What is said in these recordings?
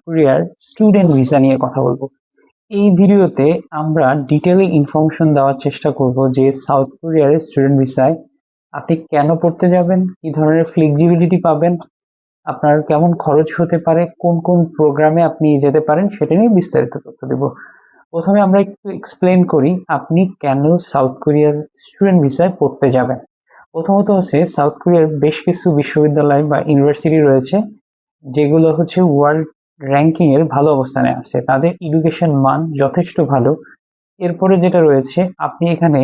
কোরিয়ার student visa নিয়ে কথা বলবো। এই ভিডিওতে আমরা ডিটেইলে ইনফরমেশন দেওয়ার চেষ্টা করব যে সাউথ কোরিয়ার স্টুডেন্ট ভিসায় আপনি কেন পড়তে যাবেন, কি ধরনের ফ্লেক্সিবিলিটি পাবেন, আপনার কেমন খরচ হতে পারে, কোন কোন প্রোগ্রামে আপনি যেতে পারেন সেটা নিয়ে বিস্তারিত তথ্য দেব। প্রথমে আমরা একটু এক্সপ্লেন করি আপনি কেন সাউথ কোরিয়ার স্টুডেন্ট ভিসায় পড়তে যাবেন। প্রথমত হচ্ছে সাউথ কোরিয়ার বেশ কিছু বিশ্ববিদ্যালয় বা ইউনিভার্সিটি রয়েছে যেগুলো হচ্ছে ওয়ার্ল্ড র্যাঙ্কিং এর ভালো অবস্থানে আছে, তাদের এডুকেশন মান যথেষ্ট ভালো। এরপরে যেটা রয়েছে আপনি এখানে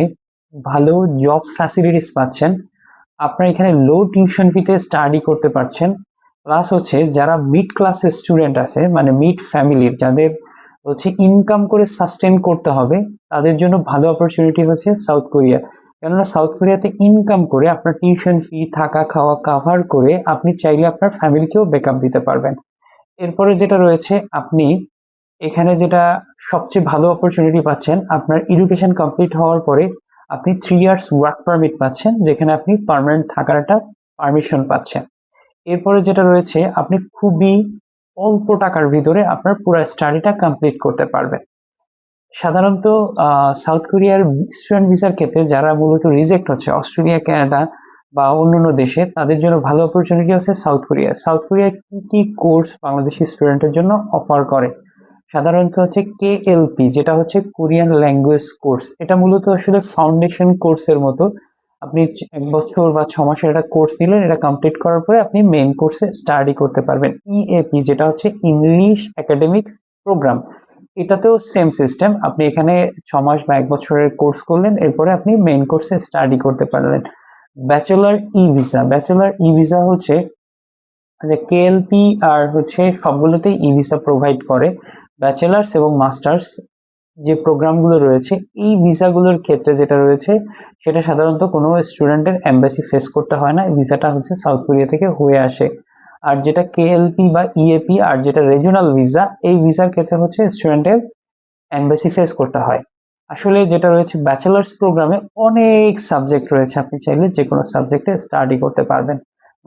ভালো জব ফ্যাসিলিটিস পাচ্ছেন, আপনার এখানে লো টিউশন ফিতে স্টাডি করতে পারছেন। প্লাস হচ্ছে যারা মিড ক্লাসের স্টুডেন্ট আছে, মানে মিড ফ্যামিলির যাদের হচ্ছে ইনকাম করে সাস্টেন করতে হবে, তাদের জন্য ভালো অপরচুনিটি হচ্ছে সাউথ কোরিয়া। কেননা সাউথ কোরিয়াতে ইনকাম করে আপনার টিউশন ফি, থাকা খাওয়া কাভার করে আপনি চাইলে আপনার ফ্যামিলিকেও ব্যাকআপ দিতে পারবেন। এরপরে যেটা রয়েছে আপনি এখানে যেটা সবচেয়ে ভালো অপরচুনিটি পাচ্ছেন, আপনার এডুকেশন কমপ্লিট হওয়ার পরে আপনি 3 ইয়ার্স ওয়ার্ক পারমিট পাচ্ছেন, যেখানে আপনি পার্মানেন্ট থাকার একটা পারমিশন পাচ্ছেন। এরপরে যেটা রয়েছে আপনি খুবই অল্প টাকার ভিতরে আপনার পুরো স্টাডিটা কমপ্লিট করতে পারবেন। সাধারণত সাউথ কোরিয়ার স্টুডেন্ট ভিসার ক্ষেত্রে যারা মূলত রিজেক্ট হচ্ছে অস্ট্রেলিয়া, কানাডা বা অন্যান্য দেশে, তাদের জন্য ভালো অপরচুনিটি আছে সাউথ কোরিয়া। সাউথ কোরিয়া কি কি কোর্স বাংলাদেশি স্টুডেন্টের জন্য অফার করে? সাধারণত হচ্ছে কেএলপি, যেটা হচ্ছে কোরিয়ান ল্যাঙ্গুয়েজ কোর্স। এটা মূলত আসলে ফাউন্ডেশন কোর্সের মতো। আপনি 1 বছর বা 6 মাসের একটা কোর্স নিলেন, এটা কমপ্লিট করার পরে আপনি মেইন কোর্সে স্টাডি করতে পারবেন। ইএপি যেটা হচ্ছে ইংলিশ একাডেমিক প্রোগ্রাম, এটাতেও সেম সিস্টেম। আপনি এখানে 6 মাস বা 1 বছরের কোর্স করলেন, এরপরে আপনি মেইন কোর্সে স্টাডি করতে পারলেন। ব্যাচেলার ই ভিসা, ব্যাচেলার ই ভিসা হচ্ছে যে কেএলপি আর হচ্ছে সবগুলোতেই ই ভিসা প্রোভাইড করে। ব্যাচেলার্স এবং মাস্টার্স যে প্রোগ্রামগুলো রয়েছে, এই ভিসাগুলোর ক্ষেত্রে যেটা রয়েছে সেটা সাধারণত কোনো স্টুডেন্টের এমবাসি ফেস করতে হয় না, ভিসাটা হচ্ছে সাউথ কোরিয়া থেকে হয়ে আসে। আর যেটা কেএলপি বা ইএপি আর যেটা রিজিওনাল ভিসা, এই ভিসার ক্ষেত্রে হচ্ছে স্টুডেন্টের এমবাসি ফেস করতে হয়। আসলে যেটা রয়েছে ব্যাচেলার্স প্রোগ্রামে অনেক সাবজেক্ট রয়েছে, আপনি চাইলে যে কোনো সাবজেক্টে স্টাডি করতে পারবেন।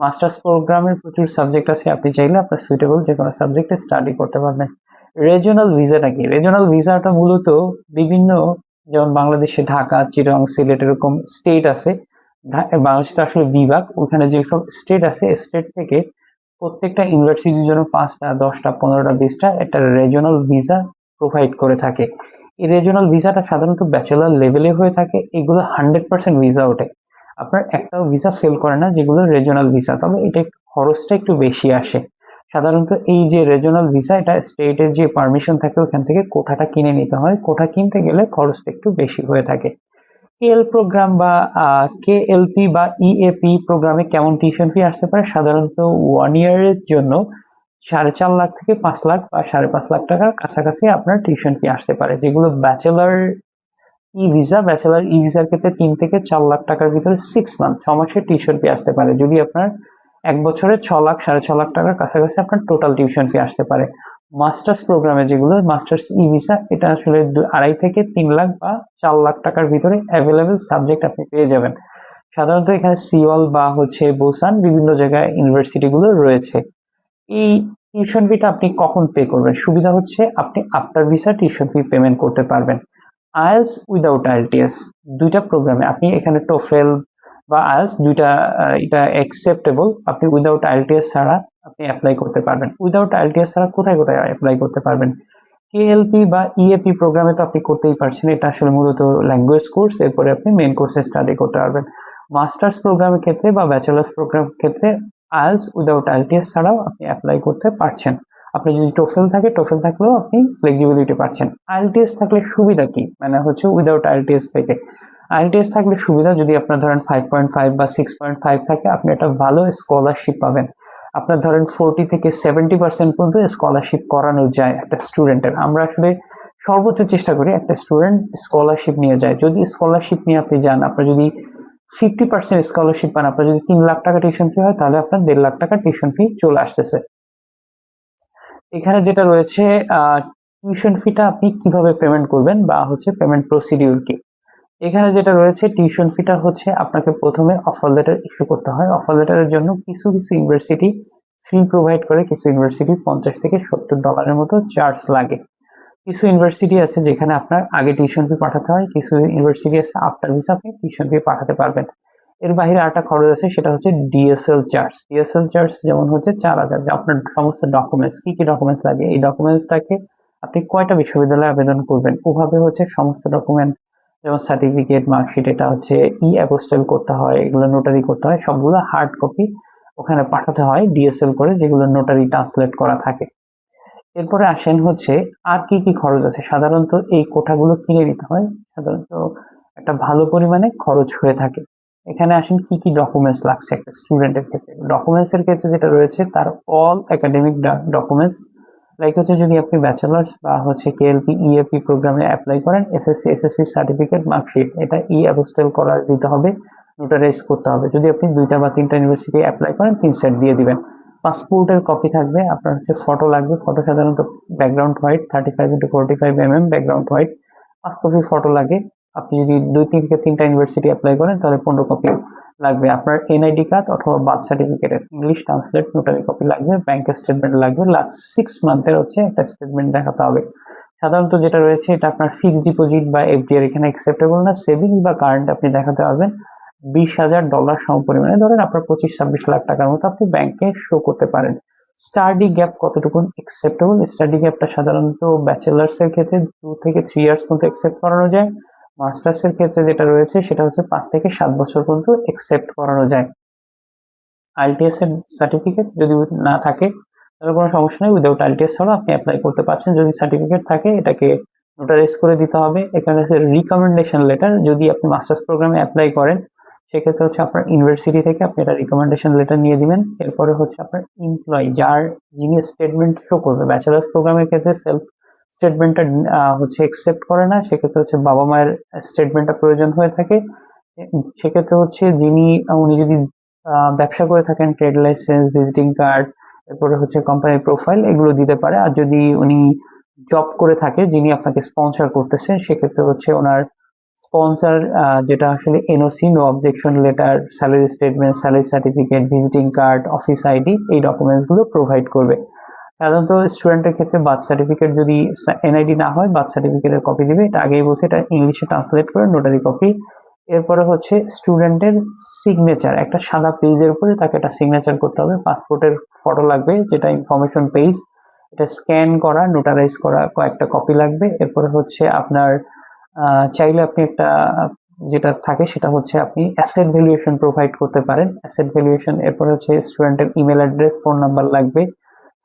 মাস্টার্স প্রোগ্রামের প্রচুর সাবজেক্ট আছে, আপনি চাইলে আপনার সুইটেবল যে কোনো সাবজেক্টে স্টাডি করতে পারবেন। রিজিওনাল ভিসাটা কি? রিজিওনাল ভিসাটা মূলত বিভিন্ন, যেমন বাংলাদেশে ঢাকা, চিটাগং, সিলেট এরকম স্টেট আছে। বাংলাদেশে আসলে বিভাগ, ওখানে যেসব স্টেট আছে স্টেট থেকে প্রত্যেকটা ইউনিভার্সিটির জন্য 5টা, 10টা, 15টা, 20টা একটা রিজিওনাল ভিসা প্রোভাইড করে থাকে। এই রিজিওনাল ভিসাটা সাধারণত ব্যাচেলার লেভেলে হয়ে থাকে। এগুলো 100% ভিসা ওঠে, আপনার একটাও ভিসা ফেল করে না যেগুলো রিজিওনাল ভিসা। তবে এটা খরচটা একটু বেশি আসে। সাধারণত এই যে রিজিওনাল ভিসা, এটা স্টেটের যে পারমিশন থাকে ওখান থেকে কোঠাটা কিনে নিতে হয়, কোঠা কিনতে গেলে খরচটা একটু বেশি হয়ে থাকে। কেএল প্রোগ্রাম বা কেএলপি বা ইএপি প্রোগ্রামে কেমন টিউশন ফি আসতে পারে? সাধারণত 1 ইয়ারের জন্য 4.5 লাখ থেকে 5 লাখ বা 5.5 লাখ টাকার কাছাকাছি আপনার টিউশন ফি আসতে পারে। যেগুলো ব্যাচেলার ই ভিসার ক্ষেত্রে 3 থেকে 4 লাখ টাকার ভিতরে 6 মান্থ, 6 মাসের টিউশন ফি আসতে পারে। যদি আপনার 1 বছরে 6 লাখ, 6.5 লাখ টাকার কাছাকাছি আপনার টোটাল টিউশন ফি আসতে পারে। মাস্টার্স প্রোগ্রামে যেগুলো মাস্টার্স ই ভিসা, এটা আসলে 2.5 থেকে 3 লাখ বা 4 লাখ টাকার ভিতরে অ্যাভেলেবেল সাবজেক্ট আপনি পেয়ে যাবেন। সাধারণত এখানে সিওল বা হচ্ছে বুসান বিভিন্ন জায়গায় ইউনিভার্সিটি গুলো রয়েছে। এই টিউশন ফিটা আপনি কখন পে করবেন? সুবিধা হচ্ছে আপনি after visa tuition fee payment করতে পারবেন। আইএলটিএস উইদাউট আইএলটিএস, দুইটা প্রোগ্রামে আপনি এখানে টোফেল বা আইএলটিএস দুইটা, এটা অ্যাকসেপ্টেবল। আপনি উইদাউট আইএলটিএস ছাড়া আপনি অ্যাপ্লাই করতে পারবেন। উইদাউট আইএলটিএস ছাড়া কোথায় কোথায় অ্যাপ্লাই করতে পারবেন? কেএলপি বা ইএপি প্রোগ্রামে তো আপনি করতেই পারছেন, এটা আসলে মূলত ল্যাঙ্গুয়েজ কোর্স, এরপরে আপনি মেন কোর্সে স্টাডি করতে পারবেন। মাস্টার্স প্রোগ্রামের ক্ষেত্রে বা ব্যাচেলার্স প্রোগ্রাম ক্ষেত্রে আইএলটিএস উইদাউট আইএলটিএস ছাড়াও আপনি অ্যাপ্লাই করতে পারছেন। আপনি যদি টোফেল থাকে, টোফেল থাকলেও আপনি ফ্লেক্সিবিলিটি পাচ্ছেন। আইএলটিএস থাকলে সুবিধা কি, মানে হচ্ছে উইদাউট আইএলটিএস থেকে আইএলটিএস থাকলে সুবিধা, যদি আপনার ধরেন 5.5 বা 6.5 থাকে, আপনি একটা ভালো স্কলারশিপ পাবেন। আপনার ধরেন 40 থেকে 70% পর্যন্ত স্কলারশিপ করানো যায় একটা স্টুডেন্টের। আমরা আসলে সর্বোচ্চ চেষ্টা করি একটা স্টুডেন্ট স্কলারশিপ নিয়ে যায়। যদি স্কলারশিপ নিয়ে আপনি যান, আপনার যদি 50% স্কলারশিপ পান, আপনার যদি 3 লাখ টাকা টিউশন ফি হয়, তাহলে আপনার 1.5 লাখ টাকা টিউশন ফি চলে আসতেছে। এখানে যেটা রয়েছে টিউশন ফিটা আপনি কিভাবে পেমেন্ট করবেন বা হচ্ছে পেমেন্ট প্রসিডিউর কি? এখানে যেটা রয়েছে টিউশন ফিটা হচ্ছে আপনাকে প্রথমে অফার লেটার ইস্যু করতে হয়। অফার লেটারের জন্য কিছু কিছু ইউনিভার্সিটি ফ্রি প্রোভাইড করে, কিছু ইউনিভার্সিটি $50 থেকে $70 মতো চার্জ লাগে। কিছু ইউনিভার্সিটি আছে যেখানে আপনার আগে টিউশন ফি পাঠাতে হয়, কিছু ইউনিভার্সিটি আছে আফটার ভিসা আপনি টিউশন ফি পাঠাতে পারবেন। এর বাইরে আরেকটা খরচ আছে, সেটা হচ্ছে ডিএসএল চার্জ। ডিএসএল চার্জ যেমন হচ্ছে 4000, আপনার সমস্ত ডকুমেন্টস, কি কি ডকুমেন্টস লাগে, এই ডকুমেন্টসটাকে আপনি কয়টা বিশ্ববিদ্যালয়ে আবেদন করবেন ওভাবে হচ্ছে সমস্ত ডকুমেন্ট, যেমন সার্টিফিকেট, মার্কশিট, এটা হচ্ছে অ্যাপোস্টেল করতে হয়, এগুলো নোটারি করতে হয়, সবগুলো হার্ড কপি ওখানে পাঠাতে হয় ডিএসএল করে, যেগুলো নোটারি ট্রান্সলেট করা থাকে। এরপরে আসেন হচ্ছে আর কি কি খরচ আছে। সাধারণত এই কোঠাগুলো কিনে নিতে হয়, সাধারণত একটা ভালো পরিমাণে খরচ হয়ে থাকে। এখানে আসেন কি কি ডকুমেন্টস লাগছে একটা স্টুডেন্টের ক্ষেত্রে। ডকুমেন্টসের ক্ষেত্রে যেটা রয়েছে তার অল একাডেমিক ডকুমেন্টস, লাইক হচ্ছে যদি আপনি ব্যাচেলার্স বা হচ্ছে কেএলপি ইএপি প্রোগ্রামে অ্যাপ্লাই করেন, এসএসসি সার্টিফিকেট, মার্কশিট, এটা অ্যাপোস্টেল করা দিতে হবে, নোটারাইজ করতে হবে। যদি আপনি 2টা বা 3টা ইউনিভার্সিটি অ্যাপ্লাই করেন 3 সেট দিয়ে দিবেন। পাসপোর্টের কপি থাকবে, আপনার হচ্ছে ফটো লাগবে, ফটো সাধারণত background white, 35x45 mm background white, 5 copy photo লাগে। আপনি যদি 2 থেকে 3টা ইউনিভার্সিটি অ্যাপ্লাই করেন তাহলে 15 কপি লাগবে। আপনার এনআইডি কার্ড অথবা বার্থ সার্টিফিকেটের ইংলিশ ট্রান্সলেট নোটারি কপি লাগবে, ব্যাংক স্টেটমেন্ট লাগবে, লাস্ট 6 মান্থের হচ্ছে একটা স্টেটমেন্ট দেখাতে হবে। সাধারণত যেটা রয়েছে এটা আপনার ফিক্সড ডিপোজিট বা এফডিআর এখানে অ্যাকসেপ্টেবল না, সেভিংস বা কারেন্ট আপনি দেখাতে পারবেন। $20,000 সমপরিমাণে, ধরেন আপনার 25-26 লাখ টাকার মতো আপনি ব্যাংকে শো করতে পারেন। স্টাডি গ্যাপ কতটুকু অ্যাকসেপ্টেবল, স্টাডি গ্যাপটা সাধারণত ব্যাচেলার্স এর ক্ষেত্রে 2 থেকে 3 ইয়ার্স পর্যন্ত অ্যাকসেপ্ট করানো যায়। মাস্টার্স এর ক্ষেত্রে যেটা রয়েছে সেটা হচ্ছে 5 থেকে 7 বছর পর্যন্ত অ্যাকসেপ্ট করানো যায়। আইএলটিএস এর সার্টিফিকেট যদি না থাকে তাহলে কোনো সমস্যা নেই, উইদাউট আইএলটিএস ছাড়া আপনি অ্যাপ্লাই করতে পারছেন। যদি সার্টিফিকেট থাকে এটাকে নোটারাইজ করে দিতে হবে। এখানে হচ্ছে রিকমেন্ডেশন লেটার, যদি আপনি মাস্টার্স প্রোগ্রামে অ্যাপ্লাই করেন সেক্ষেত্রে হচ্ছে আপনার ইউনিভার্সিটি থেকে আপনি একটা রিকমেন্ডেশন লেটার নিয়ে দিবেন। এরপরে হচ্ছে আপনার এমপ্লয়ি, যিনি স্টেটমেন্ট শো করবে, ব্যাচেলার্স প্রোগ্রামের ক্ষেত্রে সেলফ স্টেটমেন্টটা হচ্ছে অ্যাকসেপ্ট করে না, সেক্ষেত্রে হচ্ছে বাবা মায়ের স্টেটমেন্টটা প্রয়োজন হয়ে থাকে। সেক্ষেত্রে হচ্ছে উনি যদি ব্যবসা করে থাকেন, ট্রেড লাইসেন্স, ভিজিটিং কার্ড, এরপরে হচ্ছে কোম্পানির প্রোফাইল, এগুলো দিতে পারে। আর যদি উনি জব করে থাকে, যিনি আপনাকে স্পন্সর করতেছেন, সেক্ষেত্রে হচ্ছে ওনার স্পন্সর যেটা আসলে NOC, no objection letter, salary statement, salary certificate, visiting card, office ID, এই ডকুমেন্টসগুলো প্রোভাইড করবে। সাধারণত স্টুডেন্টের ক্ষেত্রে বার্থ সার্টিফিকেট, যদি এনআইডি না হয় বার্থ সার্টিফিকেটের কপি দিবে, এটা আগেই বলছে, এটা ইংলিশে ট্রান্সলেট করে নোটারি কপি। এরপরে হচ্ছে স্টুডেন্টের সিগনেচার, একটা সাদা পেজের উপরে তাকে একটা সিগনেচার করতে হবে। পাসপোর্টের ফটো লাগবে, যেটা ইনফরমেশন পেজ, এটা স্ক্যান করা, নোটারাইজ করা কয়েকটা কপি লাগবে। এরপরে হচ্ছে আপনার চাইলে আপনি একটা যেটা থাকে সেটা হচ্ছে আপনি অ্যাসেট ভ্যালুয়েশন প্রোভাইড করতে পারেন, অ্যাসেট ভ্যালুয়েশন। এরপর হচ্ছে স্টুডেন্টের ইমেল অ্যাড্রেস, ফোন নাম্বার লাগবে,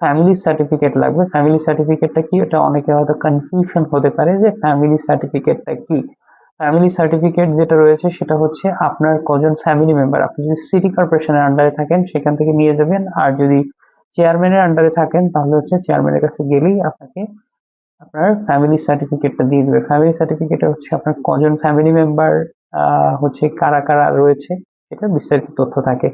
ফ্যামিলি সার্টিফিকেট লাগবে। ফ্যামিলি সার্টিফিকেটটা কি, এটা অনেকে হয়তো কনফিউশন হতে পারে যে ফ্যামিলি সার্টিফিকেটটা কি। ফ্যামিলি সার্টিফিকেট যেটা রয়েছে সেটা হচ্ছে আপনার কজন ফ্যামিলি মেম্বার, আপনি যদি সিটি কর্পোরেশনের আন্ডারে থাকেন সেখান থেকে নিয়ে যাবেন, আর যদি চেয়ারম্যানের আন্ডারে থাকেন তাহলে হচ্ছে চেয়ারম্যানের কাছে গেলেই আপনাকে আপনার ফ্যামিলি সার্টিফিকেটটা দিয়ে দেবে। ফ্যামিলি সার্টিফিকেটে হচ্ছে আপনার কজন ফ্যামিলি মেম্বার হচ্ছে কারা কারা রয়েছে এটা বিস্তারিত তথ্য থাকে।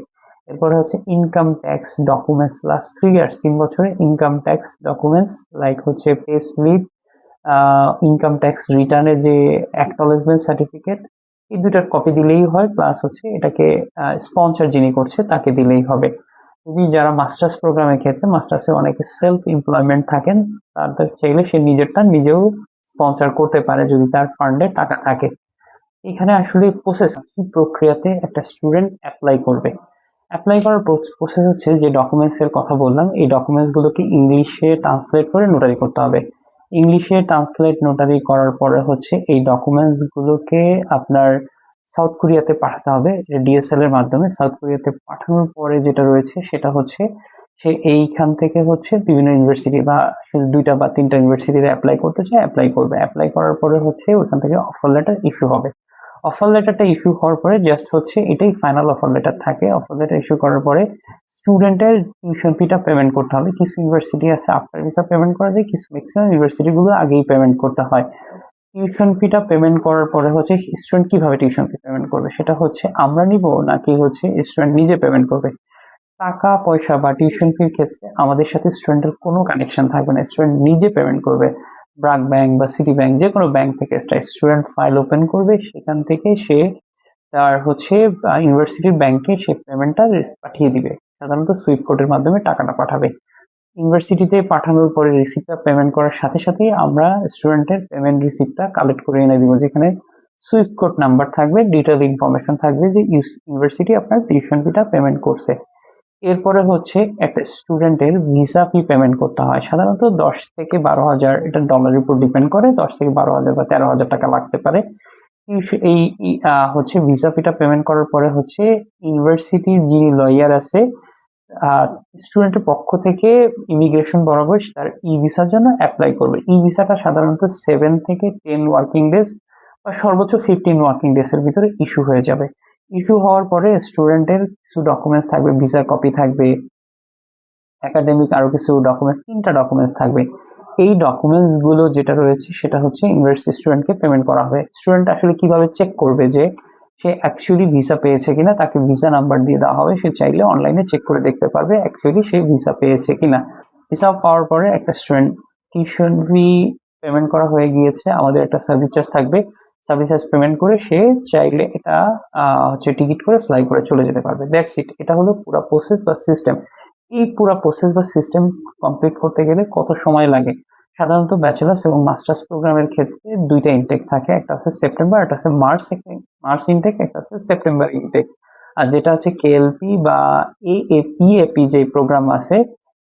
এরপরে হচ্ছে income tax documents, last 3 years, 3 বছরের ইনকাম ট্যাক্স ডকুমেন্টস, লাইক হচ্ছে পে স্লিপ, ইনকাম ট্যাক্স রিটার্নের যে অ্যাকনলেজমেন্ট সার্টিফিকেট, এই দুটার কপি দিলেই হয়। প্লাস হচ্ছে এটাকে স্পন্সর যিনি করছে তাকে দিলেই হবে। যদি যারা মাস্টার্স প্রোগ্রামের ক্ষেত্রে, মাস্টার্সে অনেকে সেলফ এমপ্লয়মেন্ট থাকেন, তাদের চাইলে সে নিজেরটা নিজেও স্পন্সর করতে পারে যদি তার ফান্ডে টাকা থাকে। এখানে আসলে প্রসেস কি, প্রক্রিয়াতে একটা স্টুডেন্ট অ্যাপ্লাই করবে। অ্যাপ্লাই করার প্রসেস হচ্ছে, যে ডকুমেন্টস এর কথা বললাম এই ডকুমেন্টস গুলোকে ইংলিশে ট্রান্সলেট করে নোটারি করতে হবে। ইংলিশে ট্রান্সলেট নোটারি করার পরে হচ্ছে এই ডকুমেন্টস গুলোকে আপনার সাউথ কোরিয়াতে পাঠাতে হবে, ডিএসএল এর মাধ্যমে। সাউথ কোরিয়াতে পাঠানোর পরে যেটা রয়েছে সেটা হচ্ছে সে এইখান থেকে হচ্ছে বিভিন্ন ইউনিভার্সিটি বা 2টা বা 3টা ইউনিভার্সিটিতে অ্যাপ্লাই করতে চায়, অ্যাপ্লাই করবে। অ্যাপ্লাই করার পরে হচ্ছে ওখান থেকে অফার লেটার ইস্যু হবে। অফার লেটারটা ইস্যু হওয়ার পরে জাস্ট হচ্ছে এটাই ফাইনাল অফার লেটার থাকে। অফার লেটার ইস্যু করার পরে স্টুডেন্টের টিউশন ফিটা পেমেন্ট করতে হবে। কিছু ইউনিভার্সিটি আছে আফটার ভিসা পেমেন্ট করা যায়, কিছু ম্যাক্সিমাম ইউনিভার্সিটিগুলো আগেই পেমেন্ট করতে হয়। টিউশন ফিটা পেমেন্ট করার পরে হচ্ছে স্টুডেন্ট কিভাবে টিউশন ফি পেমেন্ট করবে সেটা হচ্ছে আমরা নিব, নাকি হচ্ছে স্টুডেন্ট নিজে পেমেন্ট করবে। টাকা পয়সা বা টিউশন ফির ক্ষেত্রে আমাদের সাথে স্টুডেন্টের কোনো কানেকশন থাকবে না, স্টুডেন্ট নিজে পেমেন্ট করবে। ব্র্যাক ব্যাংক বা সিটি ব্যাংক, যে কোনো ব্যাংক থেকে স্টুডেন্ট ফাইল ওপেন করবে, সেখান থেকে সে তার হচ্ছে ইউনিভার্সিটির ব্যাংকে সে পেমেন্টটা পাঠিয়ে দিবে। সাধারণত সুইফট কোডের মাধ্যমে টাকাটা পাঠাবে। ইউনিভার্সিটিতে পাঠানোর পরে রিসিপ্টটা পেমেন্ট করার সাথে সাথেই আমরা স্টুডেন্টের পেমেন্ট রিসিপ্টটা কালেক্ট করে এনে দিব, যেখানে সুইফট কোড নাম্বার থাকবে, ডিটেল ইনফরমেশন থাকবে যে ইউনিভার্সিটি আপনার টিউশন ফিটা পেমেন্ট করছে। এরপরে হচ্ছে একটা স্টুডেন্টের ভিসা ফি পেমেন্ট করতে হয়, সাধারণত 10 থেকে 12,000, এটা ডলারের উপর ডিপেন্ড করে, 10 থেকে 12,000 বা 13,000 টাকা লাগতে পারে। এই হচ্ছে ভিসা ফিটা পেমেন্ট করার পরে হচ্ছে ইউনিভার্সিটির যিনি লয়ার আছে স্টুডেন্টের পক্ষ থেকে ইমিগ্রেশন বরাবর তার ই ভিসার জন্য অ্যাপ্লাই করবে। ই ভিসাটা সাধারণত 7 থেকে 10 ওয়ার্কিং ডেজ বা সর্বোচ্চ 15 ওয়ার্কিং ডেজ এর ভিতরে ইস্যু হয়ে যাবে। ইস্যু হওয়ার পরে স্টুডেন্টের কিছু ডকুমেন্টস থাকবে, ভিসার কপি থাকবে, একাডেমিক আরো কিছু ডকুমেন্টস, 3টা ডকুমেন্টস থাকবে। এই ডকুমেন্টস গুলো যেটা রয়েছে সেটা হচ্ছে ইউনিভার্সিটি স্টুডেন্টকে পেমেন্ট করা হবে। স্টুডেন্ট আসলে কিভাবে চেক করবে যে সে অ্যাকচুয়ালি ভিসা পেয়েছে কিনা? তাকে ভিসা নাম্বার দিয়ে দেওয়া হবে, সে চাইলে অনলাইনে চেক করে দেখতে পারবে অ্যাকচুয়ালি সে ভিসা পেয়েছে কিনা। ভিসা পাওয়ার পরে একটা স্টুডেন্ট টিউশন ফি পেমেন্ট করা হয়ে গিয়েছে, আমাদের একটা সার্ভিস চার্জ থাকবে, সার্ভিস চার্জ পেমেন্ট করে সে চাইলে এটা হচ্ছে টিকিট করে ফ্লাই করে চলে যেতে পারবে। That's it. এটা হলো পুরো প্রসেস বা সিস্টেম। এই পুরো প্রসেস বা সিস্টেম কমপ্লিট করতে গেলে কত সময় লাগে? সাধারণত ব্যাচেলার্স এবং মাস্টার্স প্রোগ্রামের ক্ষেত্রে 2টা ইনটেক থাকে, একটা আছে সেপ্টেম্বর, একটা আছে মার্চ ইনটেক, একটা আছে সেপ্টেম্বর ইনটেক। আর যেটা হচ্ছে কেএলপি বা ইএপি যে প্রোগ্রাম আছে,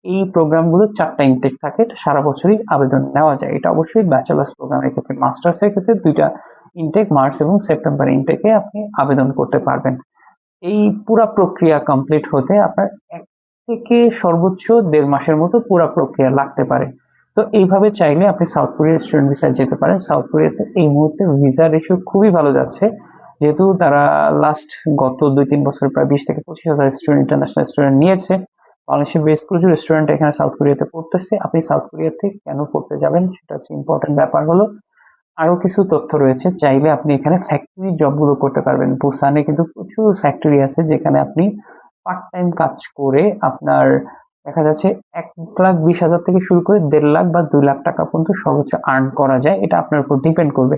এই প্রোগ্রামগুলো 4টা ইনটেক থাকে, এটা সারা বছরই আবেদন নেওয়া যায়। এটা অবশ্যই ব্যাচেলার্স প্রোগ্রামের ক্ষেত্রে। মাস্টার্সের ক্ষেত্রে 2টা ইনটেক, মার্চ এবং সেপ্টেম্বর ইনটেকে আপনি আবেদন করতে পারবেন। এই পুরা প্রক্রিয়া কমপ্লিট হতে আপনার 1 থেকে সর্বোচ্চ 1.5 মাসের মতো পুরা প্রক্রিয়া লাগতে পারে। তো এইভাবে চাইলে আপনি সাউথ কোরিয়ার স্টুডেন্ট ভিসায় যেতে পারেন। সাউথ কোরিয়াতে এই মুহূর্তে ভিসা রেশিও খুবই ভালো যাচ্ছে, যেহেতু তারা গত 2-3 বছর প্রায় 20 থেকে 25,000 স্টুডেন্ট, ইন্টারন্যাশনাল স্টুডেন্ট নিয়েছে। বাংলাদেশের বেশ প্রচুর স্টুডেন্ট এখানে সাউথ কোরিয়াতে পড়তেছে। আপনি সাউথ কোরিয়াতে কেন পড়তে যাবেন সেটা হচ্ছে ইম্পর্টেন্ট ব্যাপার হলো। আরো কিছু তথ্য রয়েছে, চাইলে আপনি এখানে ফ্যাক্টরি জবগুলো করতে পারবেন। বুসানে কিন্তু প্রচুর ফ্যাক্টরি আছে যেখানে আপনি পার্ট টাইম কাজ করে আপনার দেখা যাচ্ছে 1,20,000 থেকে শুরু করে 1.5 লাখ বা 2 লাখ টাকা পর্যন্ত সর্বোচ্চ আর্ন করা যায়। এটা আপনার উপর ডিপেন্ড করবে।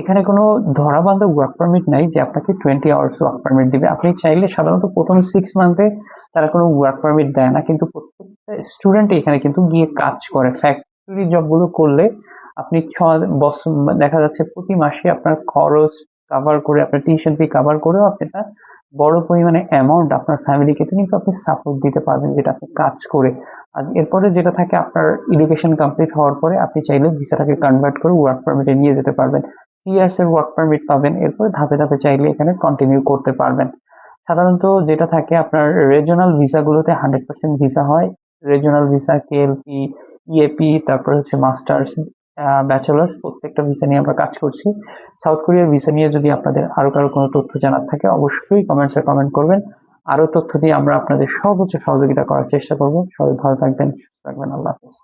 এখানে কোনো ধরাবাঁধা ওয়ার্ক পারমিট নাই যে আপনাকে 20 আওয়ার্স ওয়ার্ক পারমিট দিবে। আপনি চাইলে সাধারণত প্রথম 6 মান্থে তারা কোনো ওয়ার্ক পারমিট দেয় না, কিন্তু প্রত্যেকটা স্টুডেন্ট এখানে কিন্তু গিয়ে কাজ করে। ফ্যাক্টরি জবগুলো করলে আপনি 6 বছর দেখা যাচ্ছে প্রতি মাসে আপনার খরচ কভার করে, আপনার টিউশন ফি কভার করেও আপনি একটা বড় পরিমাণে অ্যামাউন্ট আপনার ফ্যামিলিকে কিন্তু আপনি সাপোর্ট দিতে পারবেন, যেটা আপনি কাজ করে। আর এরপরে যেটা থাকে, আপনার এডুকেশন কমপ্লিট হওয়ার পরে আপনি চাইলে ভিসাটাকে কনভার্ট করে ওয়ার্ক পারমিটে নিয়ে যেতে পারবেন। 3 ইয়ার্স এর ওয়ার্ক পারমিট পাবেন, এরপরে ধাপে ধাপে চাইলে এখানে কন্টিনিউ করতে পারবেন। সাধারণত যেটা থাকে আপনার রিজিওনাল ভিসাগুলোতে 100% ভিসা হয়। রিজিওনাল ভিসা, কেএলপি, ইএপি, তারপর হচ্ছে মাস্টার্স, ব্যাচেলার্স, প্রত্যেকটা ভিসা নিয়ে আমরা কাজ করছি। সাউথ কোরিয়ার ভিসা নিয়ে যদি আপনাদের আরো কারো কোনো তথ্য জানার থাকে অবশ্যই কমেন্টসে কমেন্ট করবেন। আরো তথ্য দিয়ে আমরা আপনাদের সর্বোচ্চ সহযোগিতা করার চেষ্টা করব। সবাই ভালো থাকবেন, সুস্থ থাকবেন। আল্লাহ হাফেজ।